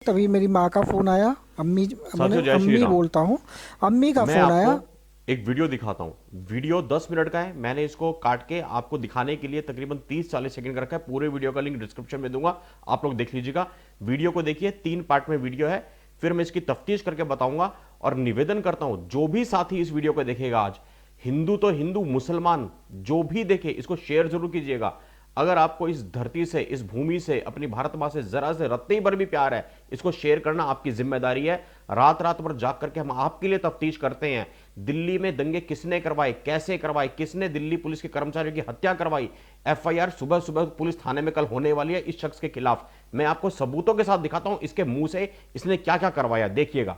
तभी मेरी माँ का फोन आया। अम्मी, मैंने साथियों, जय श्री अम्मी राम। बोलता हूँ। अम्मी का मैं फोन आपको आया। एक वीडियो दिखाता हूं। वीडियो 10 मिनट का है। मैंने इसको काट के आपको दिखाने के लिए तकरीबन 30-40 सेकंड का रखा है। पूरे वीडियो का लिंक डिस्क्रिप्शन में दूंगा, आप लोग देख लीजिएगा। वीडियो को देखिए, 3 पार्ट में वीडियो है। फिर मैं इसकी तफ्तीश करके बताऊंगा। और निवेदन करता हूं, जो भी साथी इस वीडियो को देखेगा आज, हिंदू तो हिंदू, मुसलमान जो भी देखे, इसको शेयर जरूर कीजिएगा। अगर आपको इस धरती से, इस भूमि से, अपनी भारत मां से जरा से रत्ती भर भी प्यार है, इसको शेयर करना आपकी जिम्मेदारी है। रात रात भर जाग करके हम आपके लिए तफ्तीश करते हैं। दिल्ली में दंगे किसने करवाए, कैसे करवाए, किसने दिल्ली पुलिस के कर्मचारियों की हत्या करवाई, एफआईआर सुबह सुबह पुलिस थाने में कल होने वाली है इस शख्स के खिलाफ। मैं आपको सबूतों के साथ दिखाता हूं इसके मुंह से इसने क्या क्या करवाया, देखिएगा।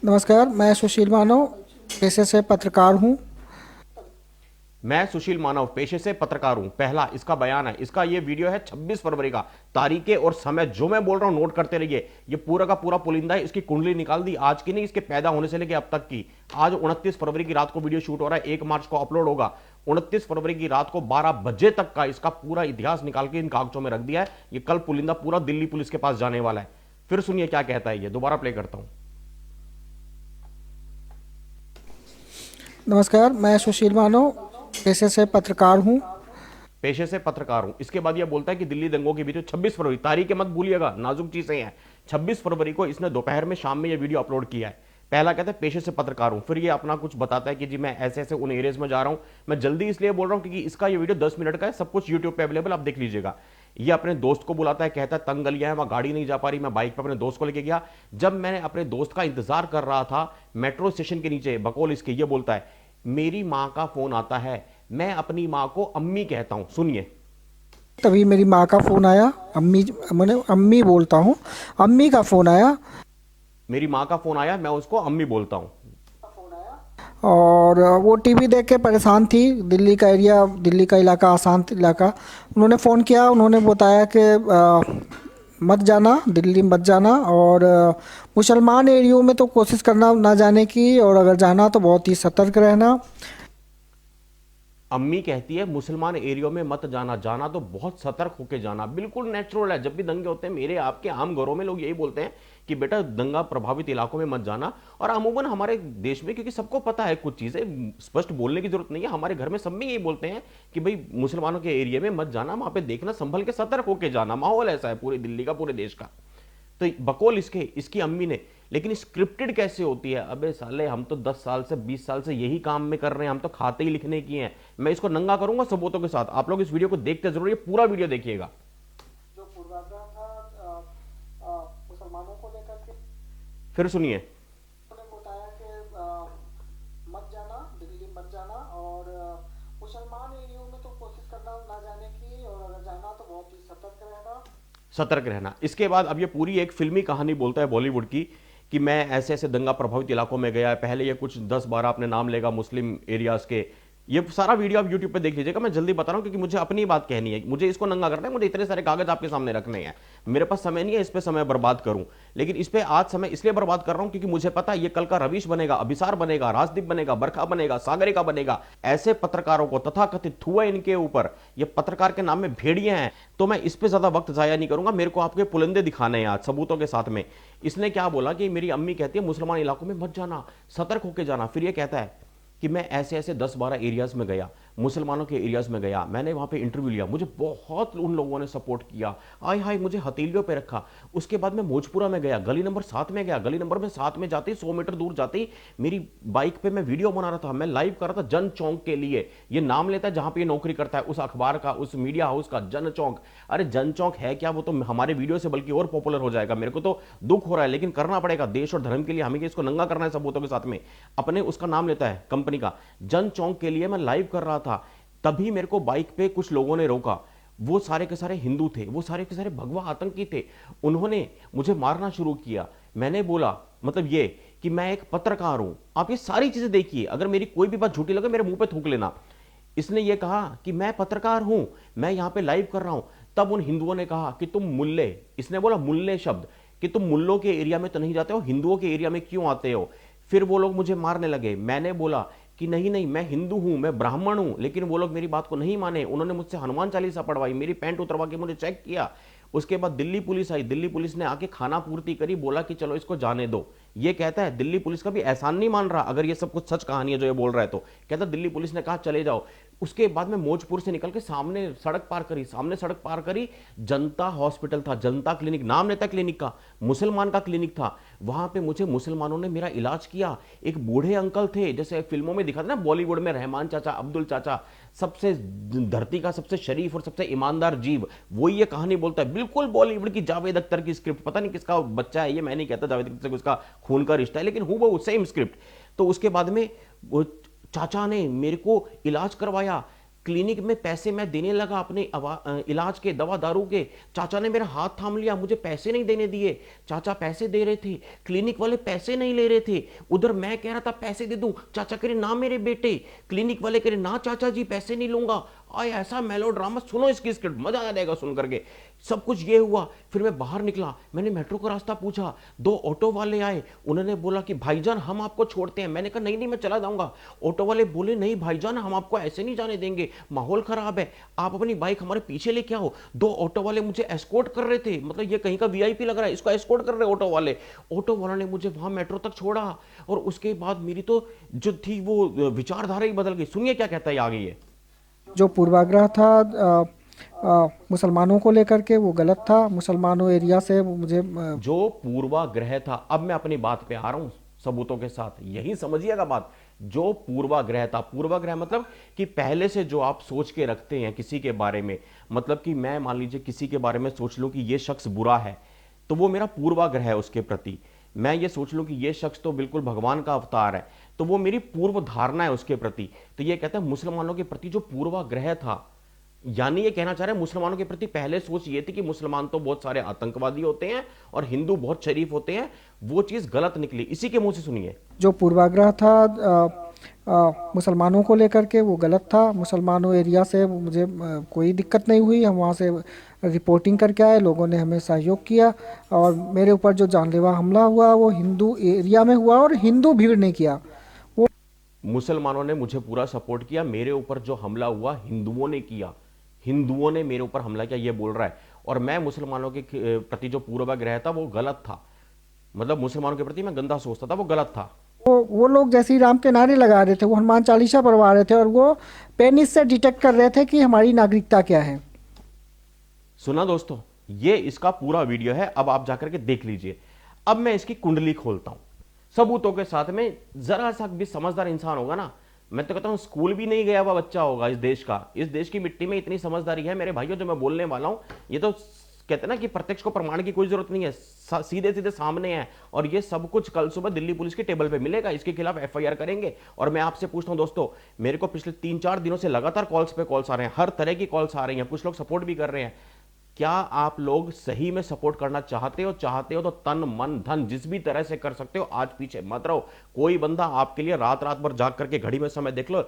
नमस्कार, मैं सुशील मानव, पेशे से पत्रकार हूँ। मैं सुशील मानव, पेशे से पत्रकार हूं। पहला इसका बयान है। इसका ये वीडियो है 26 फरवरी का। तारीखें और समय जो मैं बोल रहा हूं नोट करते रहिए। ये पूरा का पूरा पुलिंदा है। इसकी कुंडली निकाल दी, आज की नहीं, इसके पैदा होने से लेकर अब तक की। आज 29 फरवरी की रात को वीडियो शूट हो रहा है, 1 मार्च को अपलोड होगा। 29 फरवरी की रात को 12 बजे तक का इसका पूरा इतिहास निकाल के इन कागजों में रख दिया है। ये कल पुलिंदा पूरा दिल्ली पुलिस के पास जाने वाला है। फिर सुनिए क्या कहता है ये, दोबारा प्ले करता हूं। नमस्कार, मैं सुशील मानव, पेशे से पत्रकार हूँ। पेशे से पत्रकार हूं। इसके बाद यह बोलता है कि दिल्ली दंगों के वीडियो 26 फरवरी, तारीखें मत भूलिएगा, नाजुक चीजें हैं। 26 फरवरी को इसने दोपहर में, शाम में यह वीडियो अपलोड किया है। पहला कहता है पेशे से पत्रकार हूं, फिर ये अपना कुछ बताता है कि जी मैं ऐसे ऐसे उन एरियाज में जा रहा हूं। मैं जल्दी इसलिए बोल रहा हूं क्योंकि इसका ये वीडियो 10 मिनट का है, सब कुछ यूट्यूब पे अवेलेबल, आप देख लीजिएगा। ये अपने दोस्त को बुलाता है, कहता है तंग गलियां है, वहां गाड़ी नहीं जा पा रही, मैं बाइक पर अपने दोस्त को लेके गया। जब मैंने अपने दोस्त का इंतजार कर रहा था मेट्रो स्टेशन के नीचे, बकौल इसके ये बोलता है मेरी मां का फोन आता है, मैं अपनी मां को अम्मी कहता हूं। सुनिए। तभी मेरी माँ का फोन आया। अम्मी, मैंने अम्मी बोलता हूँ। अम्मी का फोन आया। मेरी माँ का फोन आया, मैं उसको अम्मी बोलता हूँ। और वो टीवी देख के परेशान थी। दिल्ली का एरिया, दिल्ली का इलाका अशांत इलाका। उन्होंने फ़ोन किया, उन्होंने बताया कि मत जाना, दिल्ली मत जाना, और मुसलमान एरियो में तो कोशिश करना ना जाने की, और अगर जाना तो बहुत ही सतर्क रहना। अम्मी कहती है मुसलमान एरियो में मत जाना, जाना तो बहुत सतर्क होकर जाना। बिल्कुल नेचुरल है। जब भी दंगे होते हैं, मेरे आपके आम घरों में लोग यही बोलते हैं कि बेटा दंगा प्रभावित इलाकों में मत जाना। और अमूमन हमारे देश में, क्योंकि सबको पता है, कुछ चीजें स्पष्ट बोलने की जरूरत नहीं है, हमारे घर में सब में यही बोलते हैं कि भाई मुसलमानों के एरिया में मत जाना, वहां पे देखना, संभल के सतर्क होकर जाना। माहौल ऐसा है पूरी दिल्ली का, पूरे देश का। तो बकौल इसकी अम्मी ने। लेकिन स्क्रिप्टेड कैसे होती है? अबे साले, हम तो 10 साल से 20 साल से यही काम में कर रहे हैं, हम तो खाते ही लिखने की हैं। मैं इसको नंगा करूंगा सबूतों के साथ। आप लोग इस वीडियो को देखते जरूर, ये पूरा वीडियो देखिएगा। जो पूर्वाग्रह था मुसलमानों को लेकर के, फिर सुनिए। उन्होंने बताया कि मत जाना, दिल्ली मत जाना, और मुसलमान एरियो में तो कोशिश करना ना जाने की, और अगर जाना तो बहुत ही सतर्क रहना, सतर्क रहना। इसके बाद अब ये पूरी एक फिल्मी कहानी बोलता है बॉलीवुड की, कि मैं ऐसे ऐसे दंगा प्रभावित इलाकों में गया है। पहले ये कुछ 10-12 अपने नाम लेगा मुस्लिम एरियाज के। ये सारा वीडियो आप यूट्यूब पे देख लीजिएगा। मैं जल्दी बता रहा हूं क्योंकि मुझे अपनी बात कहनी है, मुझे इसको नंगा करना है, मुझे इतने सारे कागज आपके सामने रखने हैं। मेरे पास समय नहीं है इस पे समय बर्बाद करूं। लेकिन इस पे आज समय इसलिए बर्बाद कर रहा हूं क्योंकि मुझे पता है ये कल का रवीश बनेगा, अभिसार बनेगा, राजदीप बनेगा, बरखा बनेगा, सागरिका बनेगा। ऐसे पत्रकारों को तथाकथित थुआ इनके ऊपर, ये पत्रकार के नाम में भेड़िए हैं। तो मैं इस पे ज्यादा वक्त जाया नहीं करूंगा। मेरे को आपके पुलंदे दिखाने हैं आज सबूतों के साथ में। इसने क्या बोला कि मेरी अम्मी कहती है मुसलमान इलाकों में मत जाना, सतर्क होकर जाना। फिर ये कहता है कि मैं ऐसे ऐसे 10-12 एरियाज में गया, मुसलमानों के एरियाज में गया, मैंने वहां पे इंटरव्यू लिया, मुझे बहुत उन लोगों ने सपोर्ट किया, आय हाय मुझे हथेलियों पे रखा। उसके बाद मैं भोजपुरा में गया, गली नंबर 7 में गया। गली नंबर में 7 में जाते ही 100 मीटर दूर जाते ही मेरी बाइक पे मैं वीडियो बना रहा था, मैं लाइव कर रहा था जन चौक के लिए। ये नाम लेता है जहां पे ये नौकरी करता है, उस अखबार का, उस मीडिया हाउस का, जन चौक। अरे जन चौक है क्या, वो तो हमारे वीडियो से बल्कि और पॉपुलर हो जाएगा। मेरे को तो दुख हो रहा है, लेकिन करना पड़ेगा देश और धर्म के लिए, हमें इसको नंगा करना है सबूतों के साथ में। अपने उसका नाम लेता है कंपनी का, जन चौक के लिए मैं लाइव कर रहा था। तभी मेरे को बाइक पे कुछ लोगों ने रोका। वो सारे के सारे हिंदू थे, वो सारे के सारे भगवा आतंकी थे। उन्होंने मुझे मारना शुरू किया। मैंने बोला मतलब ये कि मैं एक पत्रकार हूं। आप ये सारी चीजें देखिए, अगर मेरी कोई भी बात झूठी लगे मेरे मुंह पे थूक लेना। इसने ये कहा कि मैं पत्रकार हूं, मैं यहां पे लाइव कर रहा हूं। तब उन हिंदुओं ने कहा कि तुम मुल्ले, इसने बोला मुल्ले शब्द, कि तुम मुल्लों के एरिया में तो नहीं जाते हो, हिंदुओं के एरिया में क्यों आते हो। फिर वो लोग मुझे मारने लगे। मैंने बोला कि नहीं नहीं मैं हिंदू हूं, मैं ब्राह्मण हूं, लेकिन वो लोग मेरी बात को नहीं माने। उन्होंने मुझसे हनुमान चालीसा पढ़वाई, मेरी पैंट उतरवा के मुझे चेक किया। उसके बाद दिल्ली पुलिस आई, दिल्ली पुलिस ने आके खाना पूर्ति करी, बोला कि चलो इसको जाने दो। ये कहता है दिल्ली पुलिस का भी एहसान नहीं मान रहा, अगर ये सब कुछ सच कहानी है जो ये बोल रहा है तो। कहता दिल्ली पुलिस ने कहा चले जाओ। उसके बाद में मौजपुर से निकल के सामने सड़क पार करी, सामने सड़क पार करी, जनता हॉस्पिटल था, जनता क्लिनिक नाम नहीं था क्लिनिक का, मुसलमान का क्लिनिक था। वहां पे मुझे मुसलमानों ने मेरा इलाज किया। एक बूढ़े अंकल थे, जैसे फिल्मों में दिखाते ना बॉलीवुड में, रहमान चाचा, अब्दुल चाचा, सबसे धरती का सबसे शरीफ और सबसे ईमानदार जीव, वो ये कहानी बोलता है, बिल्कुल बॉलीवुड की जावेद अख्तर की स्क्रिप्ट। पता नहीं किसका बच्चा है ये, मैं नहीं कहता जावेद अख्तर से उसका खून का रिश्ता है, लेकिन हूँ वो सेम स्क्रिप्ट। तो उसके बाद में वो चाचा ने मेरे को इलाज करवाया, क्लिनिक में पैसे मैं देने लगा अपने इलाज के, दवा दारू के। चाचा ने मेरा हाथ थाम लिया, मुझे पैसे नहीं देने दिए। चाचा पैसे दे रहे थे, क्लिनिक वाले पैसे नहीं ले रहे थे। उधर मैं कह रहा था पैसे दे दूं, चाचा कह रहे ना मेरे बेटे, क्लिनिक वाले कह रहे ना चाचा जी पैसे नहीं लूंगा। आए ऐसा मेलोड्रामा, सुनो इसकी स्क्रिप्ट, मजा आ जाएगा सुन करके। सब कुछ ये हुआ, फिर मैं बाहर निकला, मैंने मेट्रो का रास्ता पूछा, 2 ऑटो वाले आए, उन्होंने बोला कि भाईजान हम आपको छोड़ते हैं। मैंने कहा नहीं नहीं मैं चला जाऊंगा। ऑटो वाले बोले नहीं भाईजान हम आपको ऐसे नहीं जाने देंगे, माहौल खराब है, आप अपनी बाइक हमारे पीछे लेके आओ। 2 ऑटो वाले मुझे एस्कॉर्ट कर रहे थे, मतलब ये कहीं का वीआईपी लग रहा है, इसको एस्कॉर्ट कर रहे ऑटो वाले। ऑटो वाला ने मुझे वहां मेट्रो तक छोड़ा, और उसके बाद मेरी तो जो थी वो विचारधारा ही बदल गई। सुनिए क्या कहता है आगे ये। जो पूर्वाग्रह था मुसलमानों को लेकर के, वो गलत था। मुसलमानों एरिया से मुझे जो पूर्वाग्रह था, अब मैं अपनी बात पे आ रहा हूं सबूतों के साथ, यही समझिएगा बात। जो पूर्वाग्रह था, पूर्वाग्रह मतलब कि पहले से जो आप सोच के रखते हैं किसी के बारे में, मतलब कि मैं मान लीजिए किसी के बारे में सोच लूं कि ये शख्स बुरा है, तो वो मेरा पूर्वाग्रह है उसके प्रति। मैं ये सोच लूं कि ये शख्स तो बिल्कुल भगवान का अवतार है, तो वो मेरी पूर्व धारणा है उसके प्रति। तो ये कहते हैं मुसलमानों के प्रति जो पूर्वाग्रह था, यानी ये कहना चाह रहे हैं मुसलमानों के प्रति पहले सोच ये थी कि मुसलमान तो बहुत सारे आतंकवादी होते हैं और हिंदू बहुत शरीफ होते हैं, वो चीज गलत निकली। इसी के मुंह से सुनिए। जो पूर्वाग्रह था मुसलमानों को लेकर के, वो गलत था। मुसलमानों एरिया से मुझे कोई दिक्कत नहीं हुई। हम वहाँ से रिपोर्टिंग करके आए, लोगों ने हमें सहयोग किया, और मेरे ऊपर जो जानलेवा हमला हुआ वो हिंदू एरिया में हुआ, और हिंदू भीड़ ने किया। वो मुसलमानों ने मुझे पूरा सपोर्ट किया, मेरे ऊपर जो हमला हुआ हिंदुओं ने किया, हिंदुओं ने मेरे ऊपर हमला किया, ये बोल रहा है। और मैं मुसलमानों के प्रति जो पूर्वाग्रह था वो गलत था, मतलब मुसलमानों के प्रति मैं गंदा सोचता था, वो गलत था। वो लोग जैसे ही राम के नारे लगा रहे थे, वो हनुमान चालीसा पढ़वा रहे थे, और वो पेनिस से डिटेक्ट कर रहे थे कि हमारी नागरिकता क्या है। सुना दोस्तों, ये इसका पूरा वीडियो है, अब आप जाकर के देख लीजिए। अब मैं इसकी कुंडली खोलता हूं सबूतों के साथ में। जरा सा भी समझदार इंसान होगा ना, मैं तो कहता हूं स्कूल भी नहीं गया हुआ बच्चा होगा इस देश का, इस देश की मिट्टी में इतनी समझदारी है मेरे भाइयों। जो मैं बोलने वाला हूं ये तो कहते हैं ना कि प्रत्यक्ष को प्रमाण की कोई जरूरत नहीं है, सीधे सीधे सामने है। और ये सब कुछ कल सुबह दिल्ली पुलिस के टेबल पे मिलेगा, इसके खिलाफ एफआईआर करेंगे। और मैं आपसे पूछता हूं दोस्तों, मेरे को पिछले 3-4 दिनों से लगातार कॉल्स पे कॉल्स आ रहे हैं, हर तरह की कॉल्स आ रही हैं, कुछ लोग सपोर्ट भी कर रहे हैं। क्या आप लोग सही में सपोर्ट करना चाहते हो तो तन मन धन जिस भी तरह से कर सकते हो, आज पीछे मत रहो। कोई बंदा आपके लिए रात रात भर जाग करके, घड़ी में समय देख लो,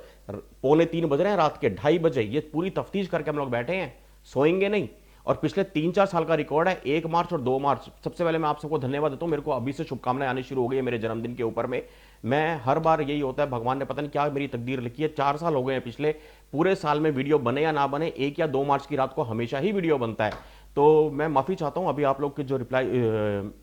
2:45 बज रहे हैं रात के, 2:30 बजे, ये पूरी तफ्तीश करके हम लोग बैठे हैं, सोएंगे नहीं। और पिछले 3-4 साल का रिकॉर्ड है, 1 मार्च और 2 मार्च। सबसे पहले मैं आप सबको धन्यवाद देता हूं, मेरे को अभी से शुभकामनाएं आनी शुरू हो गई है मेरे जन्मदिन के ऊपर में। मैं हर बार यही होता है, भगवान ने पता नहीं क्या मेरी तकदीर लिखी है, 4 साल हो गए हैं पिछले, पूरे साल में वीडियो बने या ना बने, 1 या 2 मार्च की रात को हमेशा ही वीडियो बनता है। तो मैं माफ़ी चाहता हूं, अभी आप लोग के जो रिप्लाई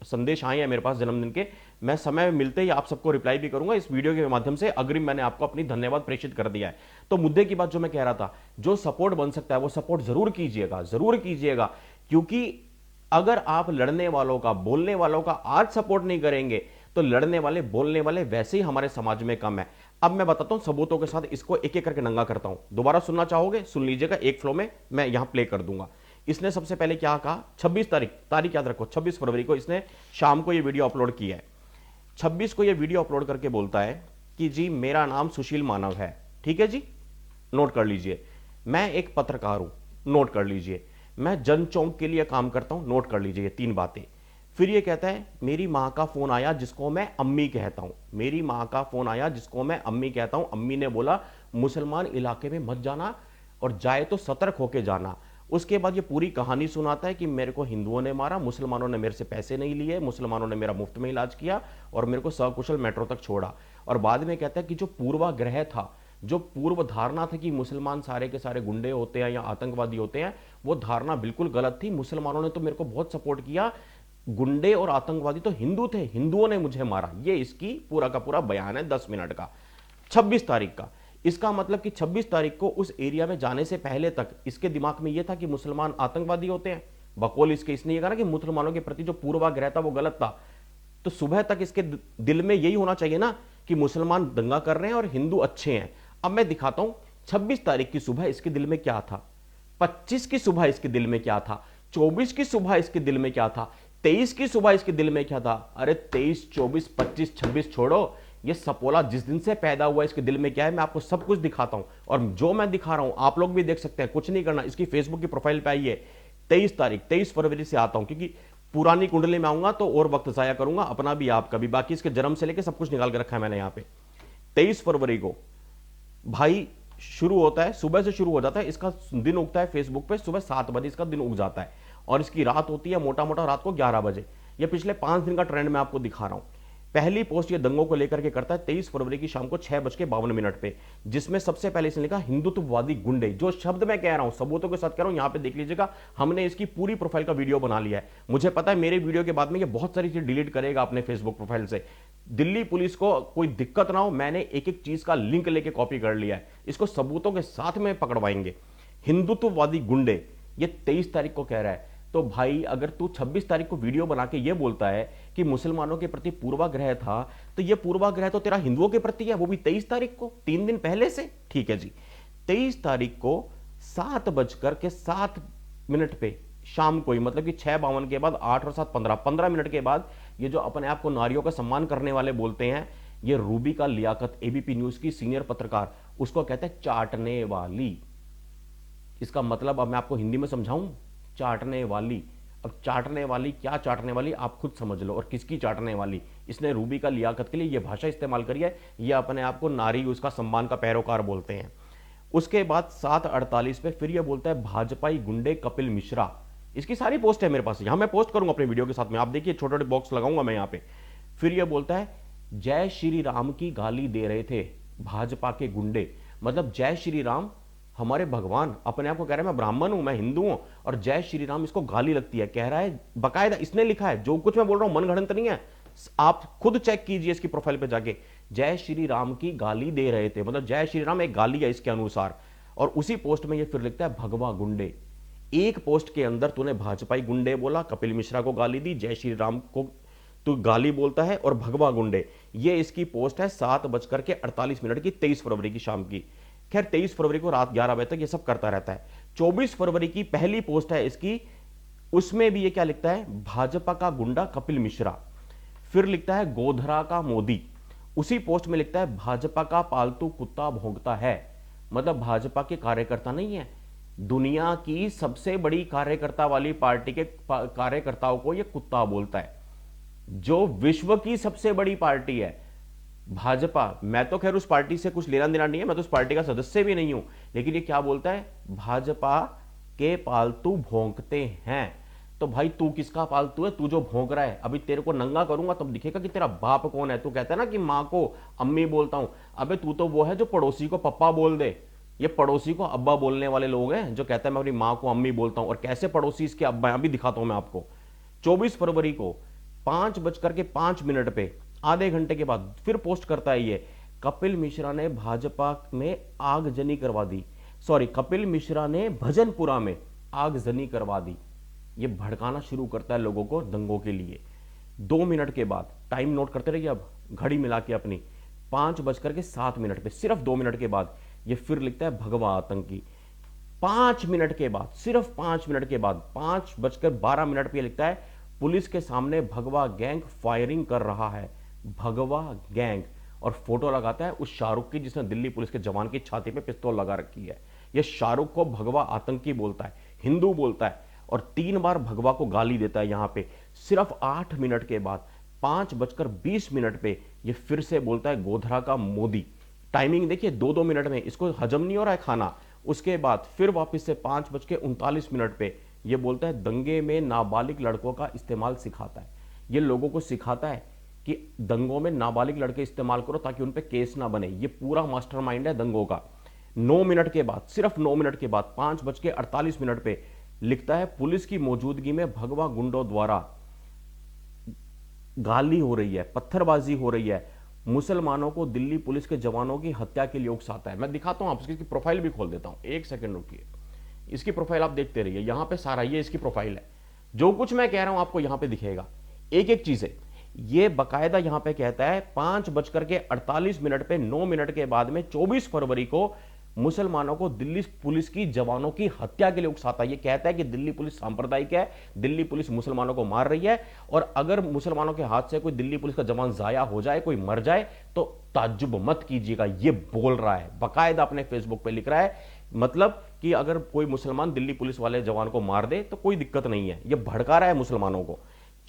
संदेश आए हैं मेरे पास जन्मदिन के, मैं समय मिलते ही आप सबको रिप्लाई भी करूंगा इस वीडियो के माध्यम से। अग्रिम मैंने आपको अपनी धन्यवाद प्रेषित कर दिया है। तो मुद्दे की बात जो मैं कह रहा था, जो सपोर्ट बन सकता है वो सपोर्ट जरूर कीजिएगा, जरूर कीजिएगा। क्योंकि अगर आप लड़ने वालों का, बोलने वालों का आज सपोर्ट नहीं करेंगे, तो लड़ने वाले, बोलने वाले वैसे ही हमारे समाज में कम है। अब मैं बताता हूं सबूतों के साथ, इसको एक एक करके नंगा करता हूं। दोबारा सुनना चाहोगे? सुन लीजिएगा, एक फ्लो में मैं यहां प्ले कर दूंगा। इसने सबसे पहले क्या कहा, 26 तारीख याद रखो, 26 फरवरी को इसने शाम को यह वीडियो अपलोड किया है। 26 को यह वीडियो अपलोड करके बोलता है कि जी मेरा नाम सुशील मानव है, ठीक है जी, नोट कर लीजिए। मैं एक पत्रकार हूं, नोट कर लीजिए। मैं जन चौक के लिए काम करता हूं, नोट कर लीजिए, ये 3 बातें। फिर ये कहता है मेरी मां का फोन आया जिसको मैं अम्मी कहता हूं, मेरी मां का फोन आया जिसको मैं अम्मी कहता हूं। अम्मी ने बोला मुसलमान इलाके में मत जाना, और जाए तो सतर्क होके जाना। उसके बाद ये पूरी कहानी सुनाता है कि मेरे को हिंदुओं ने मारा, मुसलमानों ने मेरे से पैसे नहीं लिए, मुसलमानों ने मेरा मुफ्त में इलाज किया और मेरे को सकुशल मेट्रो तक छोड़ा। और बाद में कहता है कि जो पूर्वाग्रह था, जो पूर्व धारणा थी कि मुसलमान सारे के सारे गुंडे होते हैं या आतंकवादी होते हैं, वो धारणा बिल्कुल गलत थी। मुसलमानों ने तो मेरे को बहुत सपोर्ट किया, गुंडे और आतंकवादी तो हिंदू थे, हिंदुओं ने मुझे मारा। ये इसकी पूरा का पूरा बयान है 10 मिनट का, 26 तारीख का। इसका मतलब कि 26 तारीख को उस एरिया में जाने से पहले तक इसके दिमाग में यह था कि मुसलमान आतंकवादी होते हैं। बकौल इसके इसने ये कहा ना कि मुसलमानों के प्रति जो पूर्वाग्रह था वो गलत था। तो सुबह तक इसके दिल में यही होना चाहिए ना कि मुसलमान दंगा कर रहे हैं और हिंदू अच्छे हैं। अब मैं दिखाता हूं 26 तारीख की सुबह इसके दिल में क्या था, 25 की सुबह इसके दिल में क्या था, 24 की सुबह इसके दिल में क्या था, 23 की सुबह इसके दिल में क्या था। अरे 23, 24, 25, 26 छोड़ो, ये सपोला जिस दिन से पैदा हुआ इसके दिल में क्या है मैं आपको सब कुछ दिखाता हूं। और जो मैं दिखा रहा हूं आप लोग भी देख सकते हैं, कुछ नहीं करना। इसकी फेसबुक की प्रोफाइल पे आइए, 23 तारीख 23 फरवरी से आता हूं, क्योंकि पुरानी कुंडली में आऊंगा तो और वक्त जाया करूंगा, अपना भी आपका भी। बाकी इसके जन्म से लेकर सब कुछ निकाल के रखा है मैंने यहां पे। 23 फरवरी को भाई शुरू होता है, सुबह से शुरू हो जाता है। इसका दिन उगता है फेसबुक पे सुबह 7 बजे, इसका दिन उग जाता है और इसकी रात होती है मोटा मोटा रात को 11 बजे। ये पिछले 5 दिन का ट्रेंड मैं आपको दिखा रहा हूं। पहली पोस्ट ये दंगों को लेकर के करता है 23 फरवरी की शाम को 6:52 पे, जिसमें सबसे पहले इसने लिखा हिंदुत्ववादी गुंडे। जो शब्द मैं कह रहा हूं सबूतों के साथ कह रहा हूं, यहां पे देख लीजिएगा, हमने इसकी पूरी प्रोफाइल का वीडियो बना लिया है। मुझे पता है मेरे वीडियो के बाद में ये बहुत सारी चीज डिलीट करेगा अपने फेसबुक प्रोफाइल से। दिल्ली पुलिस को कोई दिक्कत ना हो, मैंने एक एक चीज का लिंक लेके कॉपी कर लिया है, इसको सबूतों के साथ में पकड़वाएंगे। हिंदुत्ववादी गुंडे ये 23 तारीख को कह रहा है। तो भाई अगर तू 26 तारीख को वीडियो बना के ये बोलता है कि मुसलमानों के प्रति पूर्वाग्रह था, तो ये पूर्वाग्रह तो तेरा हिंदुओं के प्रति है, वो भी 23 तारीख को, 3 दिन पहले से। ठीक है जी, 23 तारीख को 7:07 पे शाम को ही, मतलब कि 6:52 के बाद 8 और 7 15 मिनट के बाद, ये जो अपने आप को नारियों का सम्मान करने वाले बोलते हैं, ये रूबी का लियाकत एबीपी न्यूज की सीनियर पत्रकार, उसको कहते हैं चाटने वाली। इसका मतलब अब मैं आपको हिंदी में समझाऊं, चाटने वाली। अब चाटने वाली क्या चाटने वाली आप खुद समझ लो, और किसकी चाटने वाली। इसने रूबी का लियाकत के लिए यह भाषा इस्तेमाल करी है, यह अपने आप को नारी उसका सम्मान का पैरोकार बोलते हैं। उसके बाद 7:48 पे फिर यह बोलता है भाजपाई गुंडे कपिल मिश्रा। इसकी सारी पोस्ट है मेरे पास, यहां मैं पोस्ट करूंगा अपने वीडियो के साथ में, आप देखिए छोटे छोटे बॉक्स लगाऊंगा मैं यहां पे। फिर यह बोलता है जय श्री राम की गाली दे रहे थे भाजपा के गुंडे। मतलब जय श्री राम हमारे भगवान, अपने आप को कह रहा है मैं ब्राह्मण हूं, मैं हिंदू हूं, और जय श्री राम इसको गाली लगती है। कह रहा है बकायदा, इसने लिखा है, जो कुछ मैं बोल रहा हूं मनगढ़ंत नहीं है, आप खुद चेक कीजिए इसकी प्रोफाइल पे जाके। जय श्री राम की गाली दे रहे थे, मतलब जय श्री राम एक गाली है इसके अनुसार। और उसी पोस्ट में ये फिर लिखता है भगवा गुंडे। एक पोस्ट के अंदर तूने भाजपाई गुंडे बोला, कपिल मिश्रा को गाली दी, जय श्री राम को तू गाली बोलता है, और भगवा गुंडे। ये इसकी पोस्ट है 7:48 की 23 फरवरी की शाम की। खैर 23 फरवरी को रात 11 बजे तक ये सब करता रहता है। 24 फरवरी की पहली पोस्ट है इसकी, उसमें भी ये क्या लिखता है, भाजपा का गुंडा कपिल मिश्रा। फिर लिखता है गोधरा का मोदी। उसी पोस्ट में लिखता है भाजपा का पालतू कुत्ता भौंकता है। मतलब भाजपा के कार्यकर्ता नहीं है, दुनिया की सबसे बड़ी कार्यकर्ता वाली पार्टी के कार्यकर्ताओं को ये कुत्ता बोलता है, जो विश्व की सबसे बड़ी पार्टी है भाजपा। मैं तो खैर उस पार्टी से कुछ लेना देना नहीं है, मैं तो उस पार्टी का सदस्य भी नहीं हूं, लेकिन ये क्या बोलता है, भाजपा के पालतू भौंकते हैं। तो भाई तू किसका पालतू है, तू जो भौंक रहा है? अभी तेरे को नंगा करूंगा तब दिखेगा कि तेरा बाप कौन है। तू कहता है ना कि मां को अम्मी बोलता हूं, अबे तू तो वो है जो पड़ोसी को पप्पा बोल दे। ये पड़ोसी को अब्बा बोलने वाले लोग हैं, जो कहता है मैं अपनी मां को अम्मी बोलता हूं। और कैसे पड़ोसी इसके अब्बा, अभी दिखाता हूं मैं आपको। 24 फरवरी को 5:05 पे, आधे घंटे के बाद फिर पोस्ट करता है ये, कपिल मिश्रा ने भाजपा में आगजनी करवा दी। सॉरी, कपिल मिश्रा ने भजनपुरा में आगजनी करवा दी। ये भड़काना शुरू करता है लोगों को दंगों के लिए। 2 मिनट के बाद, टाइम नोट करते रहिए अब घड़ी मिला के अपनी, 5:07 पे, सिर्फ 2 मिनट के बाद ये फिर लिखता है भगवा आतंकी। 5 मिनट के बाद, सिर्फ 5 मिनट के बाद, 5:12 पे लिखता है पुलिस के सामने भगवा गैंग फायरिंग कर रहा है। भगवा गैंग, और फोटो लगाता है उस शाहरुख की जिसने दिल्ली पुलिस के जवान की छाती पे पिस्तौल लगा रखी है। यह शाहरुख को भगवा आतंकी बोलता है, हिंदू बोलता है, और 3 बार भगवा को गाली देता है यहां पे। सिर्फ 8 मिनट के बाद 5:20 पे यह फिर से बोलता है गोधरा का मोदी। टाइमिंग देखिए, 2-2 मिनट में, इसको हजम नहीं हो रहा है खाना। उसके बाद फिर वापस से 5:39 पे ये बोलता है दंगे में नाबालिग लड़कों का इस्तेमाल सिखाता है। ये लोगों को सिखाता है कि दंगों में नाबालिग लड़के इस्तेमाल करो ताकि उन पे केस ना बने। ये पूरा मास्टरमाइंड है दंगों का। 9 मिनट के बाद, सिर्फ 9 मिनट के बाद 5:48 पे लिखता है पुलिस की मौजूदगी में भगवा गुंडों द्वारा गाली हो रही है, पत्थरबाजी हो रही है, मुसलमानों को दिल्ली पुलिस के जवानों की हत्या के लिए उकसाता है। मैं दिखाता हूं आपको, इसकी प्रोफाइल भी खोल देता हूं, एक सेकंड रुकिए। इसकी प्रोफाइल आप देखते रहिए, यहां पे सारा ये इसकी प्रोफाइल है। जो कुछ मैं कह रहा हूं आपको यहां पे दिखेगा, एक एक चीज है। ये बकायदा यहां पे कहता है 5:48 पे 9 मिनट के बाद में 24 फरवरी को मुसलमानों को दिल्ली पुलिस की जवानों की हत्या के लिए उकसाता है। ये कहता है कि दिल्ली पुलिस सांप्रदायिक है, दिल्ली पुलिस मुसलमानों को मार रही है, और अगर मुसलमानों के हाथ से कोई दिल्ली पुलिस का जवान जाया हो जाए, कोई मर जाए, तो ताज्जुब मत कीजिएगा। ये बोल रहा है, बकायदा अपने फेसबुक पे लिख रहा है। मतलब कि अगर कोई मुसलमान दिल्ली पुलिस वाले जवान को मार दे तो कोई दिक्कत नहीं है। ये भड़का रहा है मुसलमानों को।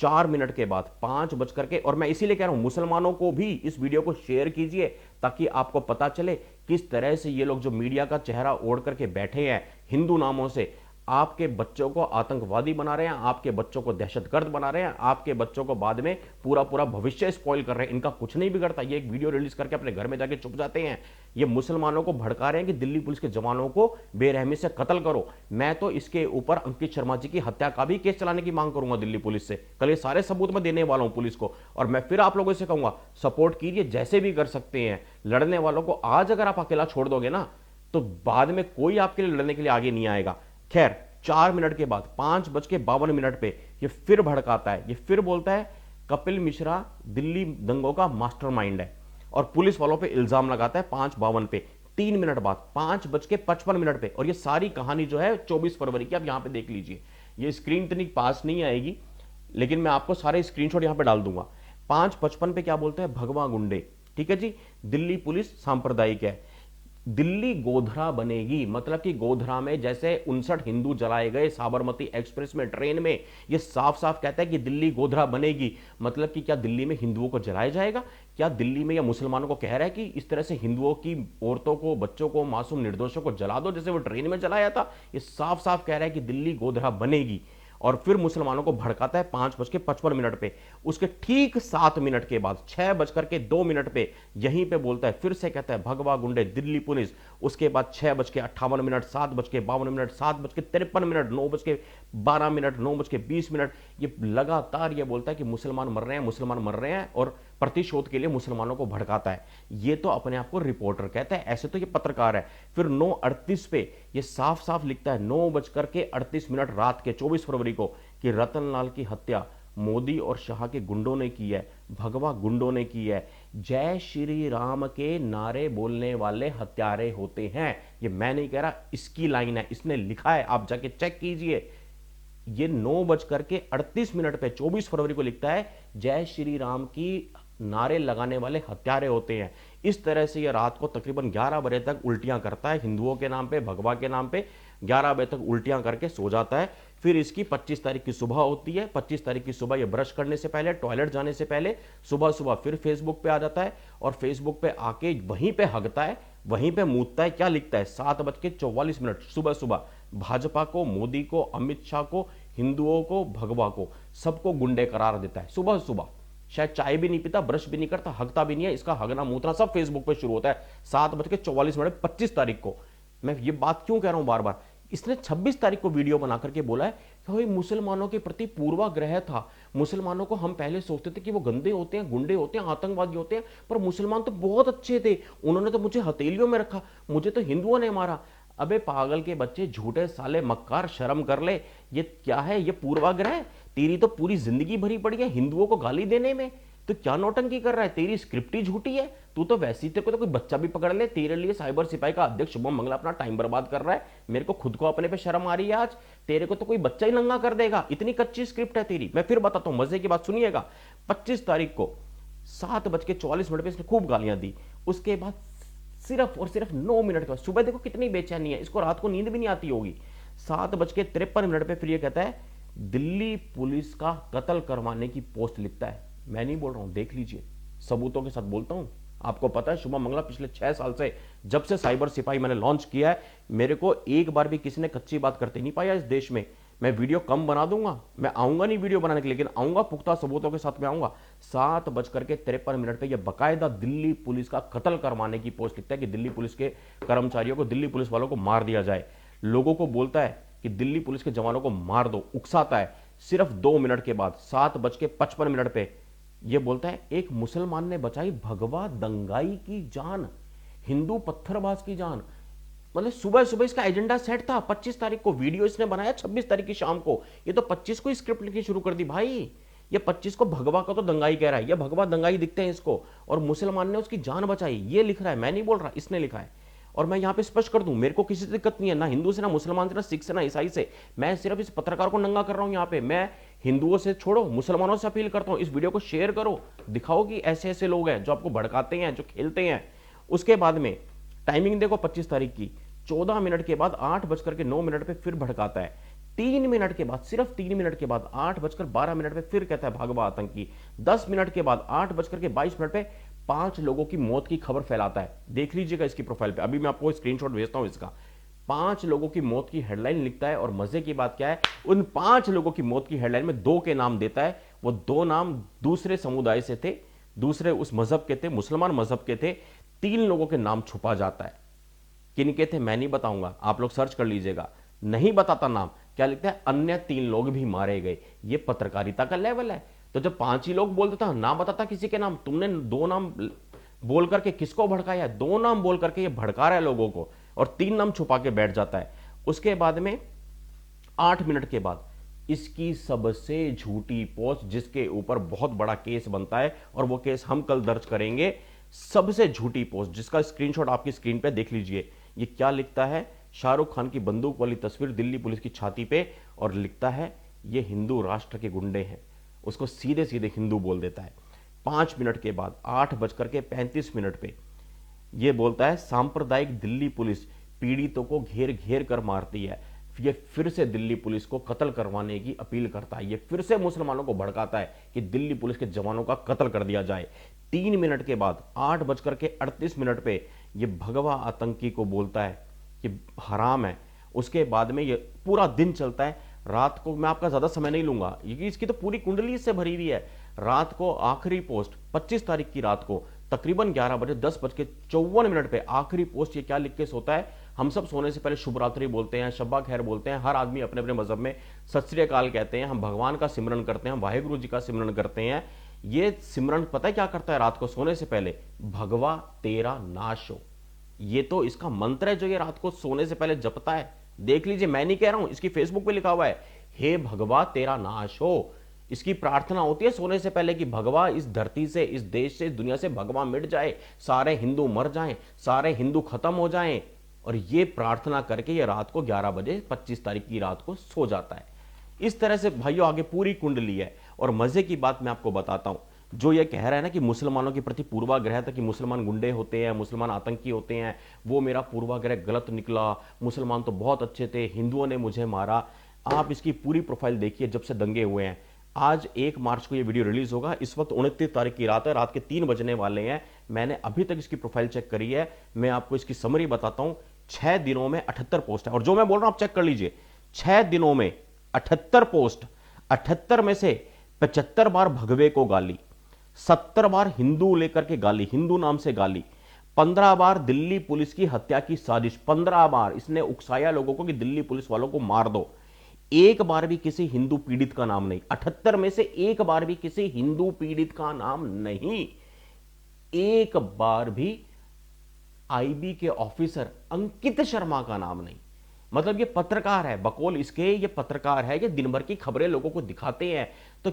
4 मिनट के बाद 5 बजकर के, और मैं इसीलिए कह रहा हूं मुसलमानों को भी इस वीडियो को शेयर कीजिए ताकि आपको पता चले किस तरह से ये लोग जो मीडिया का चेहरा ओढ़ करके बैठे हैं हिंदू नामों से, आपके बच्चों को आतंकवादी बना रहे हैं, आपके बच्चों को दहशतगर्द बना रहे हैं, आपके बच्चों को बाद में पूरा पूरा भविष्य स्पॉइल कर रहे हैं। इनका कुछ नहीं बिगड़ता, ये एक वीडियो रिलीज करके अपने घर में जाके चुप जाते हैं। ये मुसलमानों को भड़का रहे हैं कि दिल्ली पुलिस के जवानों को बेरहमी से कत्ल करो। मैं तो इसके ऊपर अंकित शर्मा जी की हत्या का भी केस चलाने की मांग करूंगा दिल्ली पुलिस से। कल ये सारे सबूत मैं देने वाला हूं पुलिस को, और मैं फिर आप लोगों से कहूंगा सपोर्ट कीजिए जैसे भी कर सकते हैं। लड़ने वालों को आज अगर आप अकेला छोड़ दोगे ना, तो बाद में कोई आपके लिए लड़ने के लिए आगे नहीं आएगा। खैर, 4 मिनट के बाद 5:52 पे ये फिर भड़काता है। ये फिर बोलता है कपिल मिश्रा दिल्ली दंगों का मास्टरमाइंड है, और पुलिस वालों पे इल्जाम लगाता है 5:52 पे। 3 मिनट बाद 5:55 पे, और ये सारी कहानी जो है 24 फरवरी की आप यहां पे देख लीजिए। ये स्क्रीन इतनी पास नहीं आएगी, लेकिन मैं आपको सारे स्क्रीनशॉट यहां पे डाल दूंगा। 5:55 पे क्या बोलते हैं, भगवा गुंडे, ठीक है जी, दिल्ली पुलिस सांप्रदायिक है, दिल्ली गोधरा बनेगी। मतलब कि गोधरा में जैसे 59 हिंदू जलाए गए साबरमती एक्सप्रेस में, ट्रेन में, ये साफ साफ कहता है कि दिल्ली गोधरा बनेगी। मतलब कि क्या दिल्ली में हिंदुओं को जलाया जाएगा? क्या दिल्ली में या मुसलमानों को कह रहा है कि इस तरह से हिंदुओं की औरतों को, बच्चों को, मासूम निर्दोषों को जला दो जैसे वो ट्रेन में जलाया था? ये साफ साफ कह रहा है कि दिल्ली गोधरा बनेगी। और फिर मुसलमानों को भड़काता है 5:55 पे। उसके ठीक 7 मिनट के बाद 6:02 पे यहीं पे बोलता है, फिर से कहता है भगवा गुंडे दिल्ली पुलिस। उसके बाद 6:58, 7:52, 7:53, 9:12, 9:20, ये लगातार ये बोलता है कि मुसलमान मर रहे हैं, मुसलमान मर रहे हैं, और प्रतिशोध के लिए मुसलमानों को भड़काता है। ये तो अपने आप को रिपोर्टर कहता है, ऐसे तो ये पत्रकार है। फिर 9:38 पे ये साफ साफ लिखता है 9:38 रात के 24 फरवरी को कि रतनलाल की हत्या मोदी और शाह के गुंडों ने की है, भगवा गुंडों ने की है। जय श्री राम के नारे बोलने वाले हत्यारे होते हैं। ये मैं नहीं कह रहा, इसकी लाइन है, इसने लिखा है, आप जाके चेक कीजिए। ये 9:38 पे 24 फरवरी को लिखता है जय श्री राम की नारे लगाने वाले हत्यारे होते हैं। इस तरह से ये रात को तकरीबन 11 बजे तक उल्टियां करता है हिंदुओं के नाम पे, भगवा के नाम पे। 11 बजे तक उल्टियां करके सो जाता है। फिर इसकी 25 तारीख की सुबह होती है। 25 तारीख की सुबह ये ब्रश करने से पहले, टॉयलेट जाने से पहले, सुबह सुबह फिर फेसबुक पे आ जाता है, और फेसबुक पे आके वहीं पे हगता है, वहीं पे मूतता है। क्या लिखता है, 7:44 सुबह सुबह, भाजपा को, मोदी को, अमित शाह को, हिंदुओं को, भगवा को, सबको गुंडे करार देता है सुबह सुबह। शायद चाय भी नहीं पीता, ब्रश भी नहीं करता, हगता भी नहीं है। इसका हगना मूतना सब फेसबुक पे शुरू होता है 7:44 25 तारीख को। मैं ये बात क्यों कह रहा हूं बार बार, इसने 26 तारीख को वीडियो बना करके बोला है कि भाई मुसलमानों के प्रति पूर्वाग्रह था, मुसलमानों को हम पहले सोचते थे कि वो गंदे होते हैं, गुंडे होते हैं, आतंकवादी होते हैं, पर मुसलमान तो बहुत अच्छे थे, उन्होंने तो मुझे हथेलियों में रखा, मुझे तो हिंदुओं ने मारा। अबे पागल के बच्चे, झूठे साले मक्कार, शर्म कर ले। ये क्या है, ये पूर्वाग्रह? तेरी तो पूरी जिंदगी भरी पड़ी है हिंदुओं को गाली देने में। तो क्या नौटंकी कर रहा है, तेरी स्क्रिप्ट ही झूठी है। तू तो वैसे ही, तेरे को तो कोई बच्चा भी पकड़ ले, तेरे लिए साइबर सिपाही का अध्यक्ष शुभम मंगला अपना टाइम बर्बाद कर रहा है। मेरे को खुद को अपने पे शर्म आ रही है आज। तेरे को तो कोई बच्चा ही नंगा कर देगा, इतनी कच्ची स्क्रिप्ट है तेरी। मैं फिर बताता हूं, मजे की बात सुनिएगा। 25 तारीख को 7:44 पे इसने खूब गालियां दी। उसके बाद सिर्फ और सिर्फ 9 मिनट के बाद, सुबह देखो कितनी बेचैनी है, इसको रात को नींद भी नहीं आती होगी। 7:53 पे फिर ये कहता है दिल्ली पुलिस का कत्ल करवाने की पोस्ट लिखता है। मैं नहीं बोल रहा हूं, देख लीजिए, सबूतों के साथ बोलता हूं। आपको पता है शुभम मंगला पिछले 6 साल से, जब से साइबर सिपाही मैंने लॉन्च किया है, मेरे को एक बार भी किसी ने कच्ची बात करते नहीं पाया इस देश में। मैं वीडियो कम बना दूंगा, मैं आऊंगा नहीं वीडियो बनाने के लिए, लेकिन आऊंगा पुख्ता सबूतों के साथ में आऊंगा। 7:53 पे यह बकायदा दिल्ली पुलिस का कत्ल करवाने की पोस्ट लिखता है कि दिल्ली पुलिस के कर्मचारियों को, दिल्ली पुलिस वालों को मार दिया जाए। लोगों को बोलता है कि दिल्ली पुलिस के जवानों को मार दो, उकसाता है। सिर्फ 2 मिनट के बाद 7:55 पे यह बोलता है एक मुसलमान ने बचाई भगवा दंगाई की जान, हिंदू पत्थरबाज की जान। मतलब सुबह सुबह इसका एजेंडा सेट था, 25 तारीख को वीडियो इसने बनाया, 26 तारीख की शाम को, ये तो 25 को ही स्क्रिप्ट लिखनी शुरू कर दी भाई। ये 25 को भगवा का तो दंगाई कह रहा है, ये भगवा दंगाई दिखते हैं इसको, और मुसलमान ने उसकी जान बचाई, ये लिख रहा है, मैं नहीं बोल रहा, इसने लिखा है। और मैं यहां पे स्पष्ट कर दूं, मेरे को किसी से दिक्कत नहीं है, ना हिंदू से, ना मुसलमान से, ना सिख से, ना ईसाई से। मैं सिर्फ इस पत्रकार को नंगा कर रहा हूं यहां पे। मैं हिंदुओं से छोड़ो, मुसलमानों से अपील करता हूं, इस वीडियो को शेयर करो, दिखाओ कि ऐसे ऐसे लोग हैं जो आपको भड़काते हैं, जो खेलते हैं। उसके बाद में टाइमिंग देखो 25 तारीख की, 14 मिनट के बाद 8:09 पे फिर भड़काता है। 3 मिनट के बाद, सिर्फ 3 मिनट के बाद 8:12 पे फिर कहता है भगवा आतंकी। 10 मिनट के बाद 8:22 पे 5 लोगों की मौत की खबर फैलाता है। देख लीजिएगा इसकी प्रोफाइल पे, अभी मैं आपको स्क्रीनशॉट भेजता हूं इसका। 5 लोगों की मौत की हेडलाइन लिखता है, और मजे की बात क्या है, उन 5 लोगों की मौत की हेडलाइन में 2 के नाम देता है। वो 2 नाम दूसरे समुदाय से थे, दूसरे उस मजहब के थे, मुसलमान मजहब के थे। 3 लोगों के नाम छुपा जाता है। किनके थे मैं नहीं बताऊंगा, आप लोग सर्च कर लीजिएगा। नहीं बताता नाम, क्या लिखता है, अन्य 3 लोग भी मारे गए। ये पत्रकारिता का लेवल है। तो जब 5 ही लोग बोल देता, ना बताता किसी के नाम, तुमने 2 नाम बोल करके किसको भड़काया? 2 नाम बोल करके ये भड़का रहा है लोगों को, और 3 नाम छुपा के बैठ जाता है। उसके बाद में 8 मिनट के बाद इसकी सबसे झूठी पोस्ट, जिसके ऊपर बहुत बड़ा केस बनता है, और वो केस हम कल दर्ज करेंगे। सबसे झूठी पोस्ट, जिसका स्क्रीनशॉट आपकी स्क्रीन पे देख लीजिए। ये क्या लिखता है, शाहरुख खान की बंदूक वाली तस्वीर दिल्ली पुलिस की छाती पे, और लिखता है ये हिंदू राष्ट्र के गुंडे हैं। उसको सीधे सीधे हिंदू बोल देता है। 5 मिनट के बाद 8:35 पे ये बोलता है सांप्रदायिक दिल्ली पुलिस पीड़ितों को घेर घेर कर मारती है। ये फिर से दिल्ली पुलिस को कत्ल करवाने की अपील करता है। ये फिर से मुसलमानों को भड़काता है कि दिल्ली पुलिस के जवानों का कत्ल कर दिया जाए। 3 मिनट के बाद 8:38 पे ये भगवा आतंकी को बोलता है कि हराम है। उसके बाद में ये पूरा दिन चलता है। रात को, मैं आपका ज्यादा समय नहीं लूंगा, ये इसकी तो पूरी कुंडली इससे भरी हुई है। रात को आखिरी पोस्ट 25 तारीख की रात को तकरीबन 10:54 पे आखिरी पोस्ट ये क्या लिख के सोता है, हम सब सोने से पहले शुभ रात्रि बोलते हैं, शब्बा खैर बोलते हैं, हर आदमी अपने अपने मजहब में सत श्री अकाल कहते हैं, हम भगवान का सिमरन करते हैं, हम वाहिगुरु जी का सिमरन करते हैं। ये सिमरन पता है क्या करता है रात को सोने से पहले, भगवा तेरा नाश हो। ये तो इसका मंत्र है जो ये रात को सोने से पहले जपता है। देख लीजिए, मैं नहीं कह रहा हूं, इसकी फेसबुक पे लिखा हुआ है, हे भगवा तेरा नाश हो। इसकी प्रार्थना होती है सोने से पहले कि भगवा इस धरती से, इस देश से, इस दुनिया से भगवा मिट जाए, सारे हिंदू मर जाएं, सारे हिंदू खत्म हो जाएं। और ये प्रार्थना करके ये रात को 11 बजे 25 तारीख की रात को सो जाता है। इस तरह से भाइयों आगे पूरी कुंडली है। और मजे की बात मैं आपको बताता हूं, जो ये कह रहा है ना कि मुसलमानों के प्रति पूर्वाग्रह था कि मुसलमान गुंडे होते हैं, मुसलमान आतंकी होते हैं, वो मेरा पूर्वाग्रह गलत निकला, मुसलमान तो बहुत अच्छे थे, हिंदुओं ने मुझे मारा। आप इसकी पूरी प्रोफाइल देखिए जब से दंगे हुए हैं। आज 1 मार्च को ये वीडियो रिलीज होगा, इस वक्त 29 तारीख की रात है, रात के 3 बजने वाले हैं। मैंने अभी तक इसकी प्रोफाइल चेक करी है, मैं आपको इसकी समरी बताता हूं। 6 दिनों में 78 पोस्ट है, और जो मैं बोल रहा हूं आप चेक कर लीजिए, 6 दिनों में 78 पोस्ट। 78 में से 75 बार भगवे को गाली, 70 बार हिंदू लेकर के गाली, हिंदू नाम से गाली, 15 बार दिल्ली पुलिस की हत्या की साजिश, 15 बार इसने उकसाया लोगों को कि दिल्ली पुलिस वालों को मार दो। एक बार भी किसी हिंदू पीड़ित का नाम नहीं, 78 में से एक बार भी किसी हिंदू पीड़ित का नाम नहीं। एक बार भी आईबी के ऑफिसर अंकित शर्मा का नाम नहीं। मतलब ये पत्रकार है, बकौल इसके ये पत्रकार है, ये दिन भर की खबरें लोगों को दिखाते हैं, तो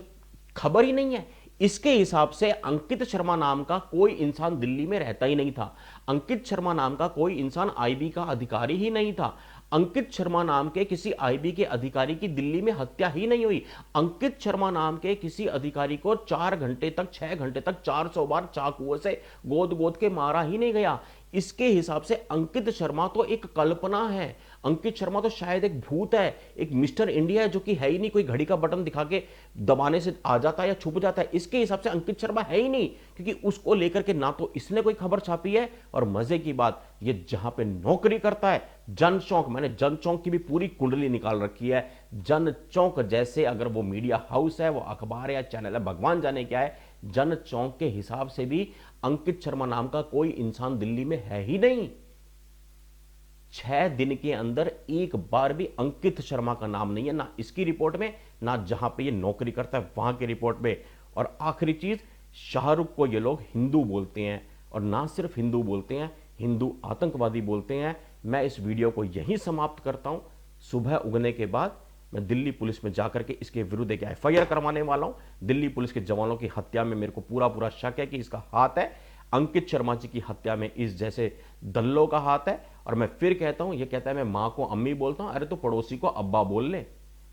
खबर ही नहीं है। इसके हिसाब से अंकित शर्मा नाम का कोई इंसान दिल्ली में रहता ही नहीं था। अंकित शर्मा नाम का कोई इंसान आईबी का अधिकारी ही नहीं था। अंकित शर्मा नाम के किसी आईबी के अधिकारी की दिल्ली में हत्या ही नहीं हुई। अंकित शर्मा नाम के किसी अधिकारी को 4 घंटे तक, 6 घंटे तक 400 बार चाकुओं से गोद गोद के मारा ही नहीं गया। इसके हिसाब से अंकित शर्मा तो एक कल्पना है। अंकित शर्मा तो शायद एक भूत है, एक मिस्टर इंडिया है जो कि है ही नहीं, कोई घड़ी का बटन दिखा के दबाने से आ जाता है या छुप जाता है। इसके हिसाब से अंकित शर्मा है ही नहीं, क्योंकि उसको लेकर के ना तो इसने कोई खबर छापी है, और मजे की बात ये जहां पे नौकरी करता है जन चौक, मैंने जन चौक की भी पूरी कुंडली निकाल रखी है। जन चौक जैसे अगर वो मीडिया हाउस है, वो अखबार या चैनल है, भगवान जाने क्या है, जन चौक के हिसाब से भी अंकित शर्मा नाम का कोई इंसान दिल्ली में है ही नहीं। 6 दिन के अंदर एक बार भी अंकित शर्मा का नाम नहीं है, ना इसकी रिपोर्ट में, ना जहां पे ये नौकरी करता है वहां की रिपोर्ट में। और आखिरी चीज, शाहरुख को ये लोग हिंदू बोलते हैं, और ना सिर्फ हिंदू बोलते हैं, हिंदू आतंकवादी बोलते हैं। मैं इस वीडियो को यहीं समाप्त करता हूं। सुबह उगने के बाद मैं दिल्ली पुलिस में जाकर के इसके विरुद्ध एक एफआईआर करवाने वाला हूं। दिल्ली पुलिस के जवानों की हत्या में मेरे को पूरा पूरा शक है कि इसका हाथ है। अंकित शर्मा जी की हत्या में इस जैसे दल्लों का हाथ है। और मैं फिर कहता हूं, ये कहता है मैं मां को अम्मी बोलता हूं, अरे तो पड़ोसी को अब्बा बोल ले।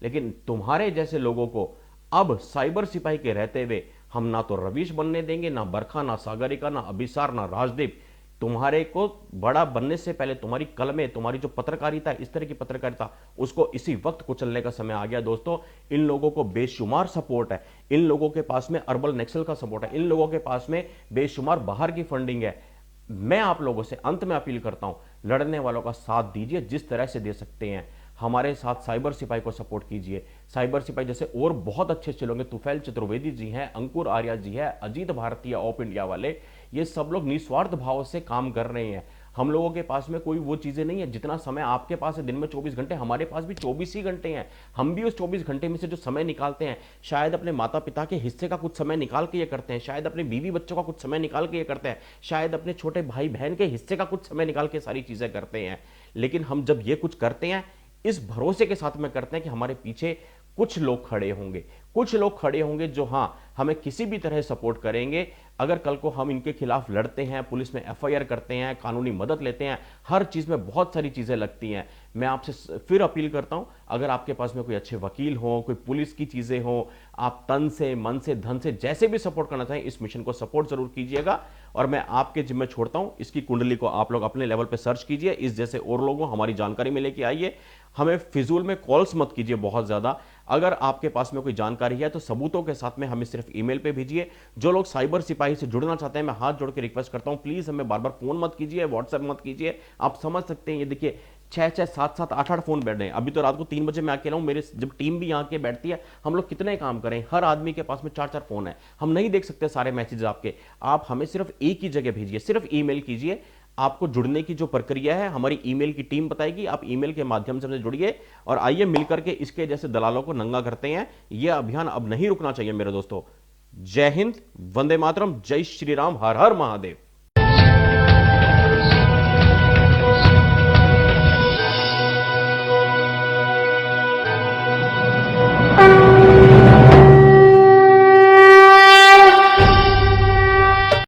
लेकिन तुम्हारे जैसे लोगों को अब साइबर सिपाही के रहते हुए हम ना तो रवीश बनने देंगे, ना बरखा, ना सागरिका, ना अभिसार, ना राजदीप। तुम्हारे को बड़ा बनने से पहले तुम्हारी कलमें, तुम्हारी जो पत्रकारिता, इस तरह की पत्रकारिता, उसको इसी वक्त कुचलने का समय आ गया दोस्तों। इन लोगों को बेशुमार सपोर्ट है, इन लोगों के पास में अर्बल नेक्सल का सपोर्ट है, इन लोगों के पास में बेशुमार बाहर की फंडिंग है। मैं आप लोगों से अंत में अपील करता हूं, लड़ने वालों का साथ दीजिए जिस तरह से दे सकते हैं। हमारे साथ साइबर सिपाही को सपोर्ट कीजिए। साइबर सिपाही जैसे और बहुत अच्छे अच्छे लोग हैं, तुफैल चतुर्वेदी जी हैं, अंकुर आर्या जी है, अजीत भारतीय ऑफ इंडिया वाले, ये सब लोग निस्वार्थ भाव से काम कर रहे हैं। हम लोगों के पास में कोई वो चीजें नहीं है, जितना समय आपके पास है दिन में 24 घंटे, हमारे पास भी 24 ही घंटे हैं। हम भी उस 24 घंटे में से जो समय निकालते हैं, शायद अपने माता पिता के हिस्से का कुछ समय निकाल के ये करते हैं, शायद अपने बीवी बच्चों का कुछ समय निकाल के ये करते हैं, शायद अपने छोटे भाई बहन के हिस्से का कुछ समय निकाल के सारी चीजें करते हैं। लेकिन हम जब ये कुछ करते हैं, इस भरोसे के साथ में करते हैं कि हमारे पीछे कुछ लोग खड़े होंगे, कुछ लोग खड़े होंगे जो हां हमें किसी भी तरह सपोर्ट करेंगे। अगर कल को हम इनके खिलाफ लड़ते हैं, पुलिस में एफआईआर करते हैं, कानूनी मदद लेते हैं, हर चीज में बहुत सारी चीजें लगती हैं। मैं आपसे फिर अपील करता हूं, अगर आपके पास में कोई अच्छे वकील हो, कोई पुलिस की चीजें हो, आप तन से, मन से, धन से जैसे भी सपोर्ट करना चाहें, इस मिशन को सपोर्ट जरूर कीजिएगा। और मैं आपके जिम्मे छोड़ता हूं, इसकी कुंडली को आप लोग अपने लेवल पे सर्च कीजिए, इस जैसे और लोगों हमारी जानकारी में लेके आइए। हमें फिजूल में कॉल्स मत कीजिए बहुत ज्यादा। अगर आपके पास में कोई जानकारी है तो सबूतों के साथ में हमें सिर्फ ईमेल पे भेजिए। जो लोग साइबर सिपाही से जुड़ना चाहते हैं, मैं हाथ जोड़ के रिक्वेस्ट करता हूं, प्लीज हमें बार बार फोन मत कीजिए, व्हाट्सएप मत कीजिए। आप समझ सकते हैं, ये देखिए 6-6, 7-7, 8-8 फोन बैठ रहे हैं। अभी तो रात को 3 बजे मैं अकेला हूं, मेरे जब टीम भी यहाँ के बैठती है, हम लोग कितने काम करें, हर आदमी के पास में 4-4 फोन है, हम नहीं देख सकते सारे मैसेज आपके। आप हमें सिर्फ एक ही जगह भेजिए, सिर्फ ईमेल कीजिए। आपको जुड़ने की जो प्रक्रिया है हमारी ईमेल की टीम बताएगी, आप ईमेल के माध्यम से हमसे जुड़िए और आइए मिलकर के इसके जैसे दलालों को नंगा करते हैं। यह अभियान अब नहीं रुकना चाहिए मेरे दोस्तों। जय हिंद, वंदे मातरम, जय श्री राम, हर हर महादेव।